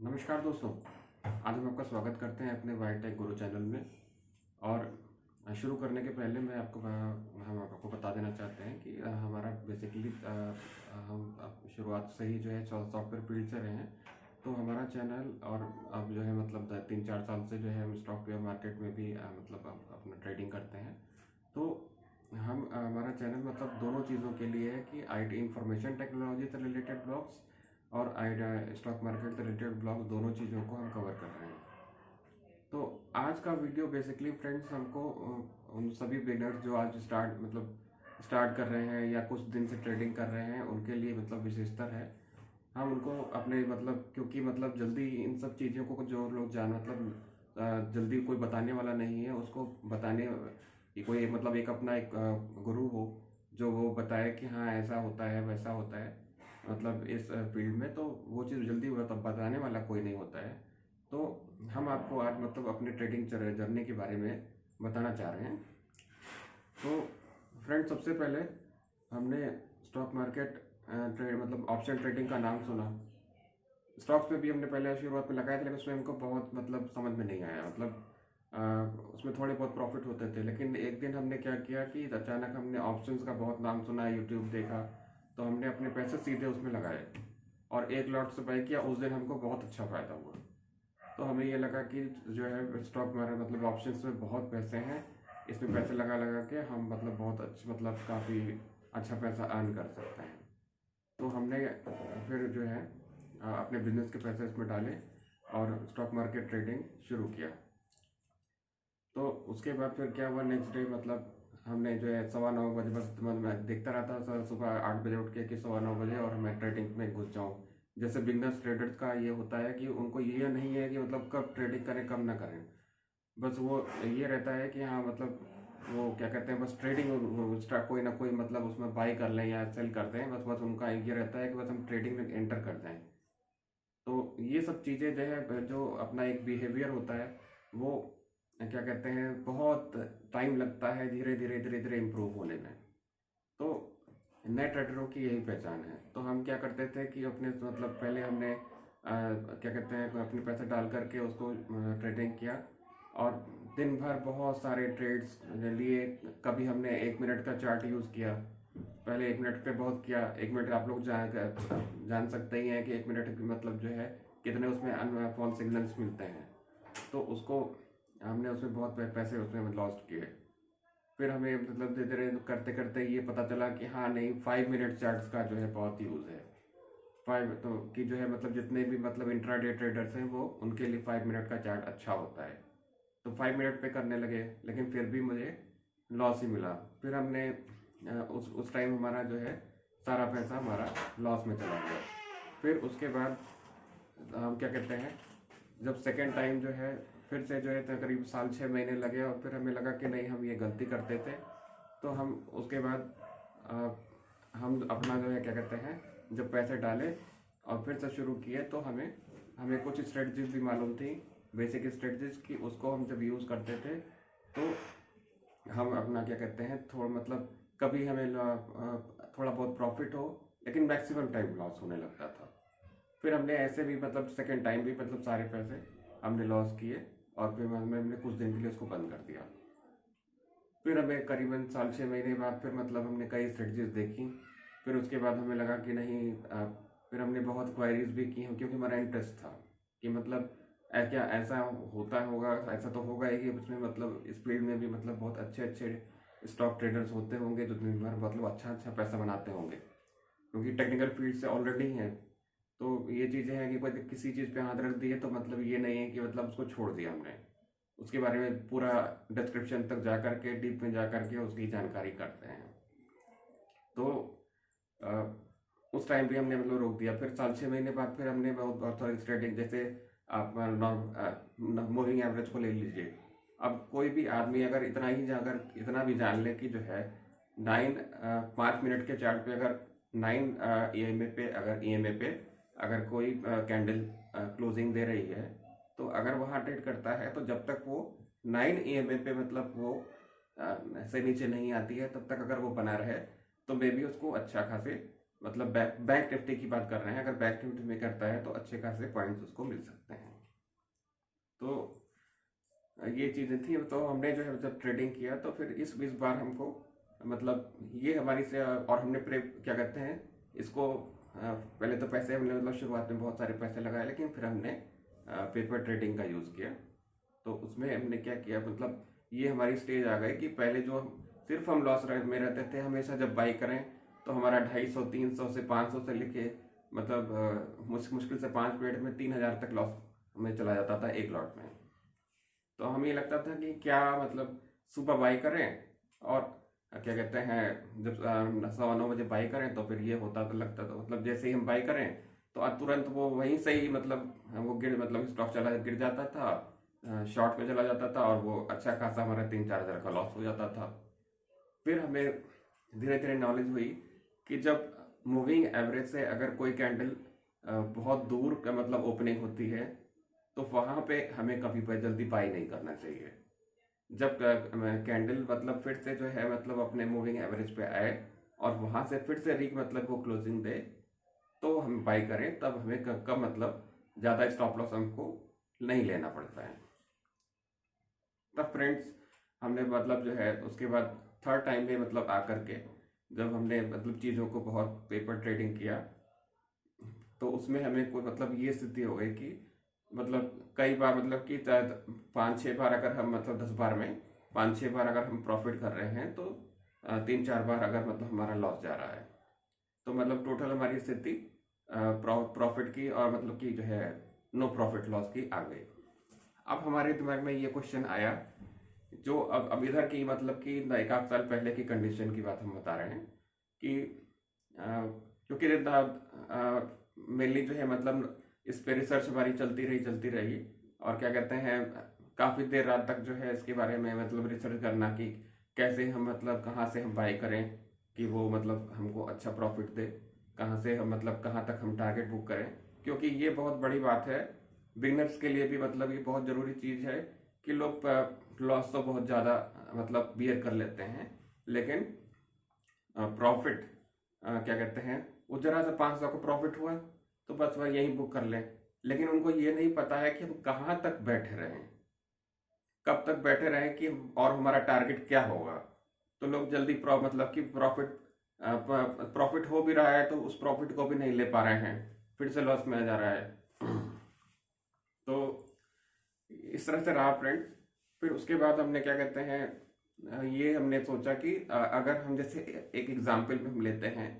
नमस्कार दोस्तों। आज हम आपका स्वागत करते हैं अपने वाई टेक गुरु चैनल में। और शुरू करने के पहले हम आपको बता देना चाहते हैं कि हमारा बेसिकली हम शुरुआत से ही जो है सॉफ्टवेयर फील्ड से रहे हैं। तो हमारा चैनल और अब जो है मतलब 3-4 साल से जो है हम सॉफ्टवेयर मार्केट में भी मतलब अपना ट्रेडिंग करते हैं। तो हम हमारा चैनल मतलब दोनों चीज़ों के लिए है कि IT इंफॉर्मेशन टेक्नोलॉजी से रिलेटेड ब्लॉग्स और स्टॉक मार्केट से रिलेटेड ब्लॉग्स, दोनों चीज़ों को हम कवर कर रहे हैं। तो आज का वीडियो बेसिकली फ्रेंड्स हमको उन सभी बिगनर्स जो आज स्टार्ट कर रहे हैं या कुछ दिन से ट्रेडिंग कर रहे हैं उनके लिए मतलब विशेषतर है। हम उनको अपने मतलब क्योंकि मतलब जल्दी इन सब चीज़ों को जो लोग जल्दी कोई बताने वाला नहीं है, उसको बताने कोई मतलब एक अपना एक गुरु हो जो वो बताए कि हाँ ऐसा होता है वैसा होता है मतलब इस फील्ड में, तो वो चीज़ जल्दी बताने वाला कोई नहीं होता है। तो हम आपको आज मतलब अपने ट्रेडिंग जर्नी के बारे में बताना चाह रहे हैं। तो फ्रेंड, सबसे पहले हमने स्टॉक मार्केट मतलब ऑप्शन ट्रेडिंग का नाम सुना। स्टॉक्स में भी हमने पहले शुरुआत में लगाए थे, लेकिन उसमें हमको बहुत मतलब समझ में नहीं आया। उसमें थोड़े बहुत प्रॉफिट होते थे, लेकिन एक दिन हमने क्या किया कि अचानक हमने ऑप्शंस का बहुत नाम सुना, यूट्यूब देखा, तो हमने अपने पैसे सीधे उसमें लगाए और एक लॉट से बाई किया। उस दिन हमको बहुत अच्छा फ़ायदा हुआ। तो हमें ये लगा कि जो है स्टॉक मार्केट मतलब ऑप्शंस में बहुत पैसे हैं, इसमें पैसे लगा लगा के हम मतलब बहुत अच्छे मतलब काफ़ी अच्छा पैसा अर्न कर सकते हैं। तो हमने फिर जो है अपने बिजनेस के पैसे इसमें डाले और स्टॉक मार्केट ट्रेडिंग शुरू किया। तो उसके बाद फिर क्या हुआ, नेक्स्ट डे मतलब हमने जो है 9:15 बजे बस मैं देखता रहता था सुबह 8 बजे उठ के कि 9:15 बजे और मैं ट्रेडिंग में घुस जाऊँ। जैसे बिगनर्स ट्रेडर्स का ये होता है कि उनको ये नहीं है कि मतलब कब ट्रेडिंग करें कब ना करें, बस वो ये रहता है कि हाँ मतलब वो क्या कहते हैं, बस ट्रेडिंग कोई ना कोई मतलब उसमें बाई कर लें या सेल करते हैं, बस बस उनका ये रहता है कि बस हम ट्रेडिंग में एंटर कर जाएं। तो ये सब चीज़ें जो है जो अपना एक बिहेवियर होता है वो क्या कहते हैं बहुत टाइम लगता है धीरे धीरे धीरे धीरे इम्प्रूव होने में। तो नए ट्रेडरों की यही पहचान है। तो हम क्या करते थे कि अपने मतलब पहले हमने क्या कहते हैं अपने पैसे डाल करके उसको ट्रेडिंग किया और दिन भर बहुत सारे ट्रेड्स लिए। कभी हमने 1 मिनट का चार्ट यूज़ किया, पहले 1 मिनट पे बहुत किया। 1 मिनट आप लोग जान सकते ही हैं कि 1 मिनट मतलब जो है कितने उसमें अनफॉल सिग्नल्स मिलते हैं। तो उसको हमने उसमें बहुत पैसे उसमें लॉस्ट किए। फिर हमें मतलब धीरे धीरे करते करते ये पता चला कि हाँ नहीं, 5 मिनट चार्ट्स का जो है बहुत यूज़ है। 5 तो कि जो है मतलब जितने भी मतलब इंट्राडे ट्रेडर्स हैं वो उनके लिए 5 मिनट का चार्ट अच्छा होता है। तो 5 मिनट पे करने लगे, लेकिन फिर भी मुझे लॉस ही मिला। फिर हमने उस टाइम हमारा जो है सारा पैसा हमारा लॉस में चला गया। फिर उसके बाद हम क्या कहते हैं, जब सेकेंड टाइम जो है फिर से जो है तकरीब साल 6 महीने लगे और फिर हमें लगा कि नहीं हम ये गलती करते थे। तो हम उसके बाद हम अपना जो है क्या कहते हैं जब पैसे डाले और फिर से शुरू किए, तो हमें हमें कुछ स्ट्रेटजीज भी मालूम थी, बेसिक स्ट्रेटजीज की। उसको हम जब यूज़ करते थे तो हम अपना क्या कहते हैं थोड़ा मतलब कभी हमें थोड़ा बहुत प्रॉफिट हो, लेकिन मैक्सिमम टाइम लॉस होने लगता था। फिर हमने ऐसे भी मतलब सेकेंड टाइम भी मतलब सारे पैसे हमने लॉस किए और फिर हमने कुछ दिन के लिए उसको बंद कर दिया। फिर हमें करीबन साल 6 महीने बाद फिर मतलब हमने कई स्ट्रेटजीज देखी। फिर उसके बाद हमें लगा कि नहीं, फिर हमने बहुत क्वायरीज भी की क्योंकि हमारा इंटरेस्ट था कि मतलब क्या ऐसा होता होगा, ऐसा तो होगा ही कि उसमें मतलब इस फील्ड में भी मतलब बहुत अच्छे अच्छे स्टॉक ट्रेडर्स होते होंगे जो दिन भर मतलब अच्छा अच्छा पैसा बनाते होंगे, क्योंकि टेक्निकल फील्ड से ऑलरेडी हैं। तो ये चीज़ें हैं कि कोई किसी चीज़ पे हाथ रख दिए तो मतलब ये नहीं है कि मतलब उसको छोड़ दिया हमने, उसके बारे में पूरा डिस्क्रिप्शन तक जा कर के डीप में जा कर के उसकी जानकारी करते हैं। तो अ, उस टाइम भी हमने मतलब रोक दिया। फिर साल 6 महीने बाद फिर हमने बहुत बहुत सारी ट्रेडिंग, जैसे आप मूविंग एवरेज को ले लीजिए। अब कोई भी आदमी अगर इतना भी जान ले कि जो है 5 मिनट के चार्ट पे अगर 9 पे अगर कोई कैंडल क्लोजिंग दे रही है, तो अगर वहाँ ट्रेड करता है तो जब तक वो 9 पे मतलब वो से नीचे नहीं आती है तब तक अगर वो बना रहे तो मे भी उसको अच्छा खासे मतलब बैंक निफ्टी की बात कर रहे हैं, अगर बैंक निफ्टी में करता है तो अच्छे खासे पॉइंट्स उसको मिल सकते हैं। तो ये चीज़ें थी। तो हमने जो है जब ट्रेडिंग किया तो फिर इस बार हमको मतलब ये हमारी से, और हमने क्या कहते हैं इसको, पहले तो पैसे हमने मतलब शुरुआत में बहुत सारे पैसे लगाए, लेकिन फिर हमने पेपर ट्रेडिंग का यूज़ किया। तो उसमें हमने क्या किया, मतलब ये हमारी स्टेज आ गई कि पहले जो सिर्फ हम लॉस में रहते थे, हमेशा जब बाई करें तो हमारा 250, 300 से 500 से लेके मतलब मुश्किल से 5 मिनट में 3000 तक लॉस हमें चला जाता था एक लॉट में। तो हमें लगता था कि क्या मतलब सुबह बाई करें और क्या कहते हैं जब 9:15 बजे बाई करें तो फिर ये होता तो लगता था मतलब जैसे ही हम बाई करें तो तुरंत वो वहीं से ही मतलब वो मतलब स्टॉक गिर जाता था, शॉर्ट में चला जाता था और वो अच्छा खासा हमारा 3-4 हज़ार का लॉस हो जाता था। फिर हमें धीरे धीरे नॉलेज हुई कि जब मूविंग एवरेज से अगर कोई कैंडल बहुत दूर का मतलब ओपनिंग होती है तो वहाँ पे हमें कभी भी जल्दी बाई नहीं करना चाहिए। जब कैंडल मतलब फिर से जो है मतलब अपने मूविंग एवरेज पे आए और वहाँ से फिर से मतलब वो क्लोजिंग दे तो हम बाई करें, तब हमें कब मतलब ज़्यादा स्टॉप लॉस हमको नहीं लेना पड़ता है। तब फ्रेंड्स हमने मतलब जो है उसके बाद थर्ड टाइम में मतलब आकर के जब हमने मतलब चीज़ों को बहुत पेपर ट्रेडिंग किया तो उसमें हमें कोई मतलब ये स्थिति हो गई कि मतलब कई बार मतलब कि 5-6 बार अगर हम मतलब 10 बार में 5-6 बार अगर हम प्रॉफिट कर रहे हैं तो 3-4 बार अगर मतलब हमारा लॉस जा रहा है, तो मतलब टोटल हमारी स्थिति प्रॉफिट की और मतलब कि जो है नो प्रॉफिट लॉस की आ गई। अब हमारे दिमाग में ये क्वेश्चन आया जो अब इधर की मतलब कि 1-8 साल पहले की कंडीशन की बात हम बता रहे हैं कि क्योंकि मेनली जो है मतलब इस पे रिसर्च हमारी चलती रही और क्या कहते हैं काफ़ी देर रात तक जो है इसके बारे में मतलब रिसर्च करना कि कैसे हम मतलब कहाँ से हम बाई करें कि वो मतलब हमको अच्छा प्रॉफिट दे, कहाँ से हम मतलब कहाँ तक हम टारगेट बुक करें, क्योंकि ये बहुत बड़ी बात है बिगनर्स के लिए भी। मतलब ये बहुत ज़रूरी चीज़ है कि लोग लॉस तो बहुत ज़्यादा मतलब बियर कर लेते हैं, लेकिन प्रॉफिट क्या कहते हैं वो जरा सा 500 का प्रॉफिट हुआ तो बस वह यही बुक कर लें, लेकिन उनको ये नहीं पता है कि हम कहाँ तक बैठे रहें, कब तक बैठे रहें कि और हमारा टारगेट क्या होगा। तो लोग जल्दी मतलब कि प्रॉफिट हो भी रहा है तो उस प्रॉफिट को भी नहीं ले पा रहे हैं, फिर से लॉस में आ जा रहा है। तो इस तरह से रहा फ्रेंड। फिर उसके बाद हमने क्या कहते हैं ये हमने सोचा कि अगर हम जैसे एक एग्जाम्पल में हम लेते हैं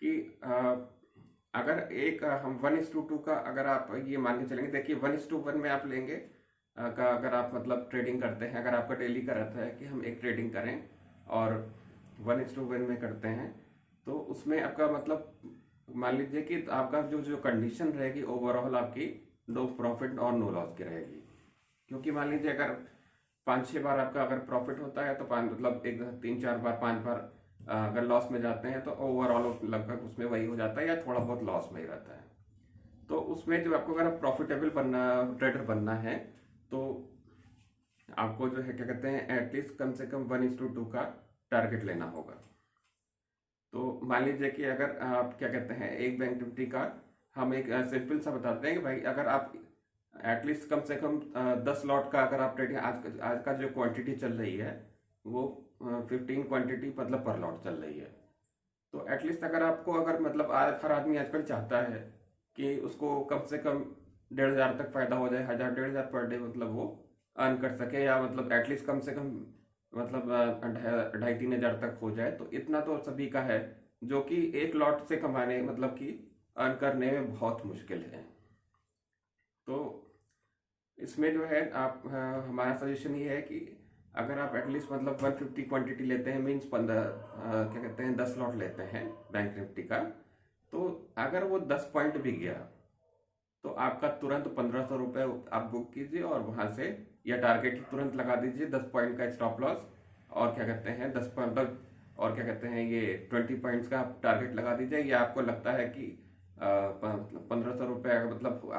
कि अगर एक हम 1:2 का अगर आप ये मान के चलेंगे, देखिए 1:1 में आप लेंगे का अगर आप मतलब ट्रेडिंग करते हैं, अगर आपका डेली का रहता है कि हम एक ट्रेडिंग करें और 1:1 में करते हैं तो उसमें आपका मतलब मान लीजिए कि आपका जो जो कंडीशन रहेगी ओवरऑल आपकी नो प्रॉफिट और नो लॉस की रहेगी। क्योंकि मान लीजिए अगर 5-6 बार आपका अगर प्रॉफिट होता है तो 5 मतलब 3-4 बार 5 बार अगर लॉस में जाते हैं तो ओवरऑल लगभग उसमें वही हो जाता है या थोड़ा बहुत लॉस में ही रहता है। तो उसमें जो आपको अगर प्रॉफिटेबल बनना ट्रेडर बनना है तो आपको जो है क्या कहते हैं एटलीस्ट कम से कम 1:2 का टारगेट लेना होगा। तो मान लीजिए कि अगर आप क्या कहते हैं एक बैंक निफ्टी का हम एक सिंपल सा बताते हैं कि भाई अगर आप एटलीस्ट कम से कम 10 लॉट का अगर आप ट्रेडिंग आज का जो क्वांटिटी चल रही है वो 15 क्वांटिटी मतलब पर लॉट चल रही है। तो एटलीस्ट अगर आपको अगर मतलब हर आदमी आजकल चाहता है कि उसको कम से कम 1,500 तक फायदा हो जाए, 1,000-1,500 पर डे मतलब वो अर्न कर सके, या मतलब एटलीस्ट कम से कम मतलब 2,500-3,000 तक हो जाए, तो इतना तो सभी का है जो कि एक लॉट से कमाने मतलब कि अर्न करने में बहुत मुश्किल है। तो इसमें जो है आप हमारा सजेशन ये है कि अगर आप एटलीस्ट मतलब 150 क्वांटिटी लेते हैं मीन्स 15 क्या कहते हैं 10 लॉट लेते हैं बैंक निफ्टी का, तो अगर वो 10 पॉइंट भी गया तो आपका तुरंत 1,500 रुपये आप बुक कीजिए और वहाँ से या टारगेट तुरंत लगा दीजिए 10 पॉइंट का स्टॉप लॉस, और क्या कहते हैं 10 मतलब और क्या कहते हैं ये 20 पॉइंट्स का आप टारगेट लगा दीजिए। या आपको लगता है कि 1,500 रुपये मतलब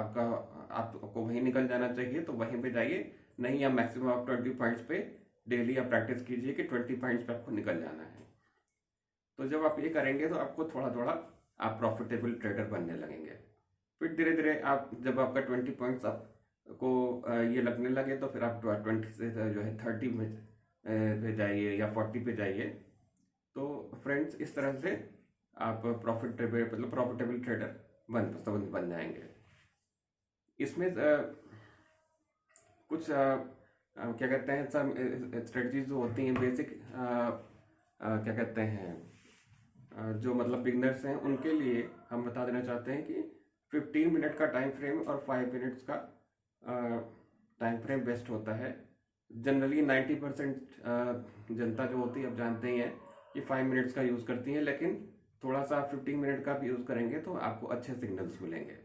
आपको वहीं निकल जाना चाहिए तो वहीं पे जाइए, नहीं या मैक्सिमम आप 20 पॉइंट्स पे डेली आप प्रैक्टिस कीजिए कि 20 पॉइंट्स पे आपको निकल जाना है। तो जब आप ये करेंगे तो आपको थोड़ा थोड़ा आप प्रॉफिटेबल ट्रेडर बनने लगेंगे। फिर धीरे धीरे आप जब आपका 20 पॉइंट्स आपको ये लगने लगे तो फिर आप 20 से जो है 30 में पे जाइए या 40 पे जाइए। तो फ्रेंड्स इस तरह से आप प्रॉफिटेबल ट्रेडर बन जाएंगे। इसमें कुछ क्या कहते हैं सब स्ट्रेटजीज जो होती हैं बेसिक क्या कहते हैं जो मतलब बिगनर्स हैं उनके लिए हम बता देना चाहते हैं कि 15 मिनट का टाइम फ्रेम और 5 मिनट्स का टाइम फ्रेम बेस्ट होता है। जनरली 90% जनता जो होती है आप जानते ही हैं कि 5 मिनट्स का यूज़ करती है, लेकिन थोड़ा सा 15 मिनट का भी यूज़ करेंगे तो आपको अच्छे सिग्नल्स मिलेंगे।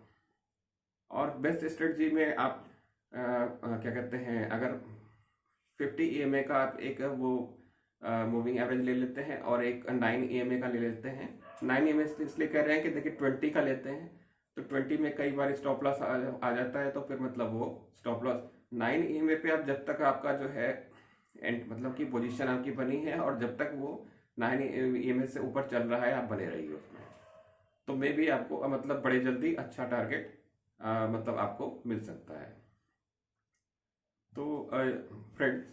और बेस्ट स्ट्रेटजी में आप क्या कहते हैं अगर 50 EMA का आप एक वो मूविंग एवरेज ले लेते हैं और एक 9 EMA का ले लेते हैं। 9 EMA इसलिए कह रहे हैं कि देखिए 20 का लेते हैं तो 20 में कई बार स्टॉप लॉस आ जाता है, तो फिर मतलब वो स्टॉप लॉस 9 EMA पे आप जब तक आपका जो है एंड मतलब की पोजीशन आपकी बनी है और जब तक वो 9 EMA से ऊपर चल रहा है आप बने रहिए उसमें, तो मे भी आपको मतलब बड़े जल्दी अच्छा टारगेट मतलब आपको मिल सकता है। तो फ्रेंड्स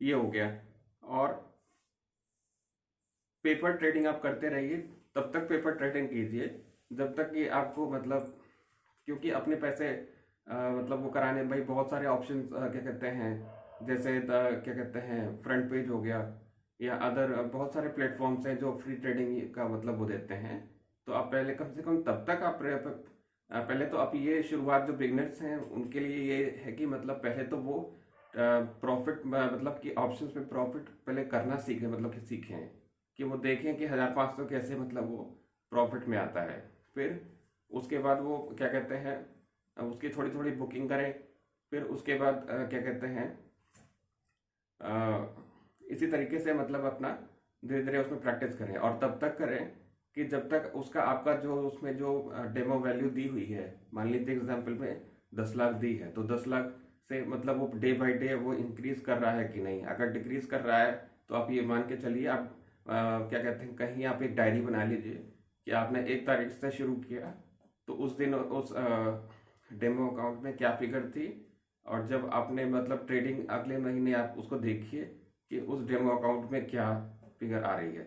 ये हो गया। और पेपर ट्रेडिंग आप करते रहिए, तब तक पेपर ट्रेडिंग कीजिए जब तक कि आपको मतलब, क्योंकि अपने पैसे मतलब वो कराने भाई बहुत सारे ऑप्शन क्या कहते हैं जैसे क्या कहते हैं फ्रंट पेज हो गया या अदर बहुत सारे प्लेटफॉर्म्स हैं जो फ्री ट्रेडिंग का मतलब वो देते हैं। तो आप पहले कम से कम तब तक आप पहले तो आप ये शुरुआत जो बिगनर्स हैं उनके लिए ये है कि मतलब पहले तो वो प्रॉफिट मतलब कि ऑप्शंस में प्रॉफिट पहले करना सीखें, मतलब कि सीखें कि वो देखें कि 1500 कैसे मतलब वो प्रॉफिट में आता है। फिर उसके बाद वो क्या कहते हैं उसकी थोड़ी थोड़ी बुकिंग करें। फिर उसके बाद क्या कहते हैं इसी तरीके से मतलब अपना धीरे धीरे उसमें प्रैक्टिस करें और तब तक करें कि जब तक उसका आपका जो उसमें जो डेमो वैल्यू दी हुई है, मान लीजिए एग्जांपल में 10 लाख दी है तो 10 लाख से मतलब वो डे बाय डे वो इंक्रीज कर रहा है कि नहीं। अगर डिक्रीज कर रहा है तो आप ये मान के चलिए आप क्या कहते हैं कहीं आप एक डायरी बना लीजिए कि आपने 1 तारीख से शुरू किया तो उस दिन उस डेमो अकाउंट में क्या फिगर थी, और जब आपने मतलब ट्रेडिंग अगले महीने आप उसको देखिए कि उस डेमो अकाउंट में क्या फिगर आ रही है,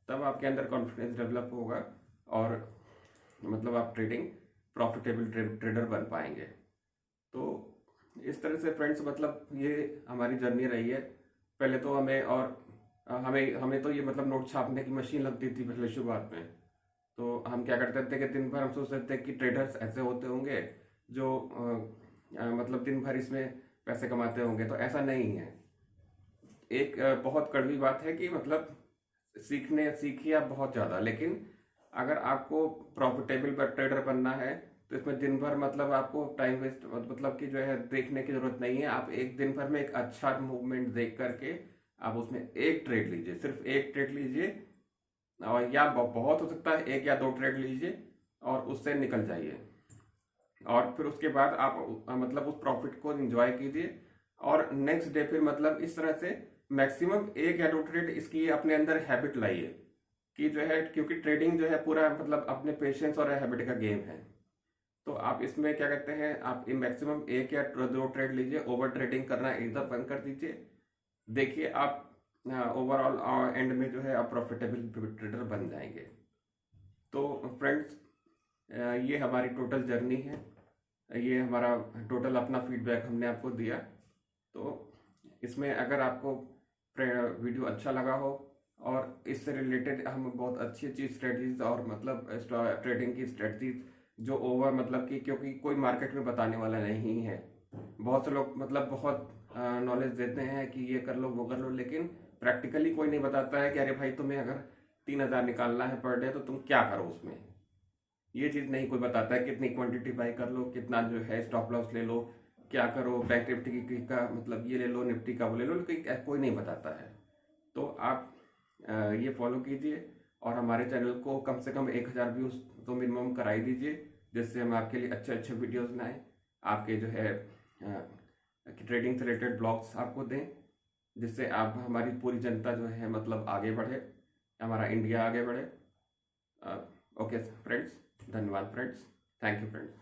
तब आपके अंदर कॉन्फिडेंस डेवलप होगा और मतलब आप ट्रेडिंग प्रॉफिटेबल ट्रेडर बन पाएंगे। तो इस तरह से फ्रेंड्स मतलब ये हमारी जर्नी रही है। पहले तो हमें और हमें हमें तो ये मतलब नोट छापने की मशीन लगती थी पहले शुरुआत में। तो हम क्या करते थे कि दिन भर हम सोचते थे कि ट्रेडर्स ऐसे होते होंगे जो मतलब दिन भर इसमें पैसे कमाते होंगे, तो ऐसा नहीं है। एक बहुत कड़वी बात है कि मतलब सीखिए आप बहुत ज़्यादा, लेकिन अगर आपको प्रॉफिटेबल ट्रेडर बनना है तो इसमें दिन भर मतलब आपको टाइम वेस्ट मतलब कि जो है देखने की जरूरत नहीं है। आप एक दिन भर में एक अच्छा मूवमेंट देख करके आप उसमें एक ट्रेड लीजिए, सिर्फ एक ट्रेड लीजिए, और या बहुत हो सकता है 1 या 2 ट्रेड लीजिए और उससे निकल जाइए। और फिर उसके बाद आप मतलब उस प्रॉफिट को एंजॉय कीजिए और नेक्स्ट डे फिर मतलब इस तरह से मैक्सिमम 1 या 2 ट्रेड इसकी अपने अंदर हैबिट लाइए कि जो है, क्योंकि ट्रेडिंग जो है पूरा मतलब अपने पेशेंस और हैबिट का गेम है। तो आप इसमें क्या कहते हैं आप मैक्सिमम 1 या 2 ट्रेड लीजिए, ओवर ट्रेडिंग करना एकदम बंद कर दीजिए। देखिए आप ओवरऑल एंड में जो है आप प्रॉफिटेबल ट्रेडर बन जाएंगे। तो फ्रेंड्स ये हमारी टोटल जर्नी है, ये हमारा टोटल अपना फीडबैक हमने आपको दिया। तो इसमें अगर आपको वीडियो अच्छा लगा हो और इससे रिलेटेड हम बहुत अच्छी अच्छी स्ट्रेटजीज और मतलब ट्रेडिंग की स्ट्रेटजीज जो ओवर मतलब कि क्योंकि कोई मार्केट में बताने वाला नहीं है। बहुत से लोग मतलब बहुत नॉलेज देते हैं कि ये कर लो वो कर लो, लेकिन प्रैक्टिकली कोई नहीं बताता है कि अरे भाई तुम्हें अगर 3000 निकालना है पर डे तो तुम क्या करो उसमें। ये चीज़ नहीं कोई बताता है, कितनी क्वांटिटी बाई कर लो, कितना जो है स्टॉप लॉस ले लो, क्या करो बैंक निफ्टी का मतलब ये ले लो, निफ्टी का वो ले लो, लेकिन कोई नहीं बताता है। तो आप ये फॉलो कीजिए और हमारे चैनल को कम से कम 1000 व्यूज़ तो मिनिमम कराई दीजिए, जिससे हम आपके लिए अच्छे अच्छे वीडियोस बनाएं, आपके जो है ट्रेडिंग से रिलेटेड ब्लॉग्स आपको दें, जिससे आप हमारी पूरी जनता जो है मतलब आगे बढ़े, हमारा इंडिया आगे बढ़े। ओके फ्रेंड्स, धन्यवाद फ्रेंड्स, थैंक यू फ्रेंड्स।